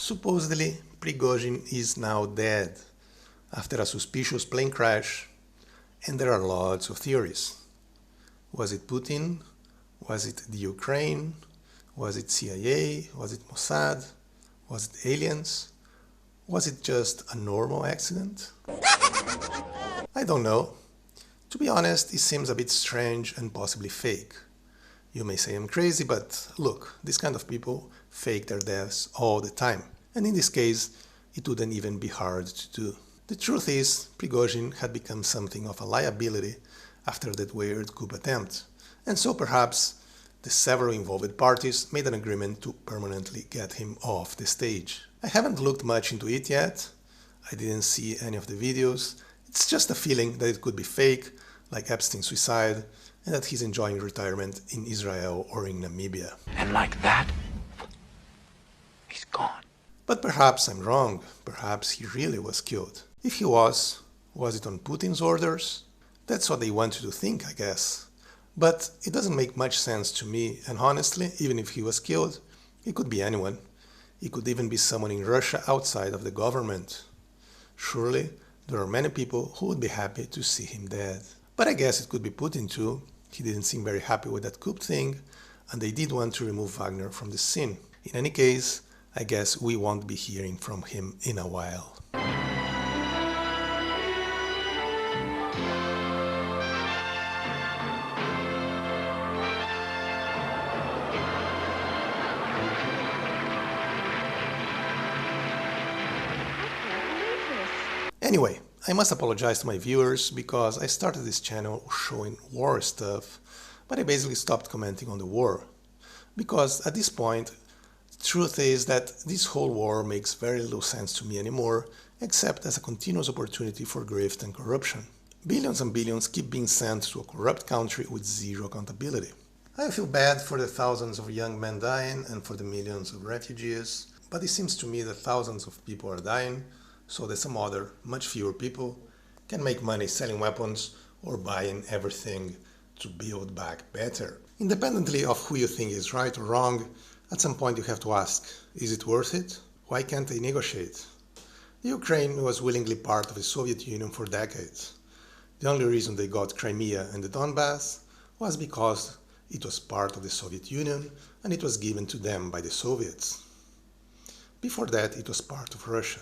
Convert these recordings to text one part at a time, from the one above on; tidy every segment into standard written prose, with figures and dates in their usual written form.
Supposedly, Prigozhin is now dead after a suspicious plane crash, and there are lots of theories. Was it Putin? Was it the Ukraine? Was it CIA? Was it Mossad? Was it aliens? Was it just a normal accident? I don't know. To be honest, it seems a bit strange and possibly fake. You may say I'm crazy, but look, these kind of people fake their deaths all the time. And in this case, it wouldn't even be hard to do. The truth is, Prigozhin had become something of a liability after that weird coup attempt. And so perhaps the several involved parties made an agreement to permanently get him off the stage. I haven't looked much into it yet. I didn't see any of the videos. It's just a feeling that it could be fake, like Epstein's suicide, and that he's enjoying retirement in Israel or in Namibia. And like that, he's gone. But perhaps I'm wrong. Perhaps he really was killed. If he was it on Putin's orders? That's what they want you to think, I guess. But it doesn't make much sense to me, and honestly, even if he was killed, it could be anyone. It could even be someone in Russia outside of the government. Surely, there are many people who would be happy to see him dead. But I guess it could be Putin too. He didn't seem very happy with that coup thing, and they did want to remove Wagner from the scene. In any case, I guess we won't be hearing from him in a while. Anyway, I must apologize to my viewers because I started this channel showing war stuff, but I basically stopped commenting on the war. Because at this point, the truth is that this whole war makes very little sense to me anymore, except as a continuous opportunity for grift and corruption. Billions and billions keep being sent to a corrupt country with zero accountability. I feel bad for the thousands of young men dying and for the millions of refugees, but it seems to me that thousands of people are dying, so that some other, much fewer people can make money selling weapons or buying everything to build back better. Independently of who you think is right or wrong, at some point you have to ask, is it worth it? Why can't they negotiate? The Ukraine was willingly part of the Soviet Union for decades. The only reason they got Crimea and the Donbass was because it was part of the Soviet Union and it was given to them by the Soviets. Before that, it was part of Russia.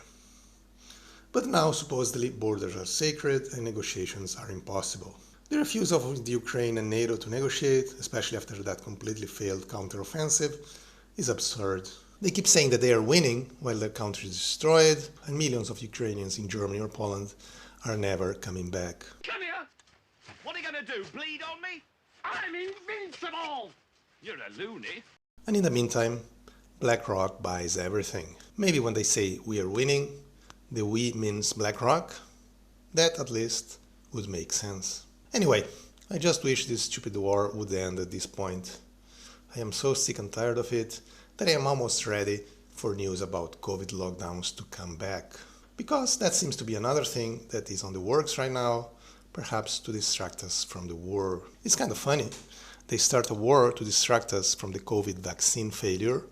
But now, supposedly, borders are sacred and negotiations are impossible. The refusal of the Ukraine and NATO to negotiate, especially after that completely failed counteroffensive, is absurd. They keep saying that they are winning while their country is destroyed, and millions of Ukrainians in Germany or Poland are never coming back. Come here! What are you gonna do, bleed on me? I'm invincible! You're a loony. And in the meantime, BlackRock buys everything. Maybe when they say we are winning, the we means BlackRock? That, at least, would make sense. Anyway, I just wish this stupid war would end at this point. I am so sick and tired of it that I am almost ready for news about COVID lockdowns to come back. Because that seems to be another thing that is on the works right now, perhaps to distract us from the war. It's kind of funny. They start a war to distract us from the COVID vaccine failure,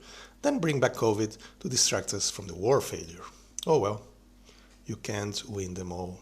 then bring back COVID to distract us from the war failure. Oh well. You can't win them all.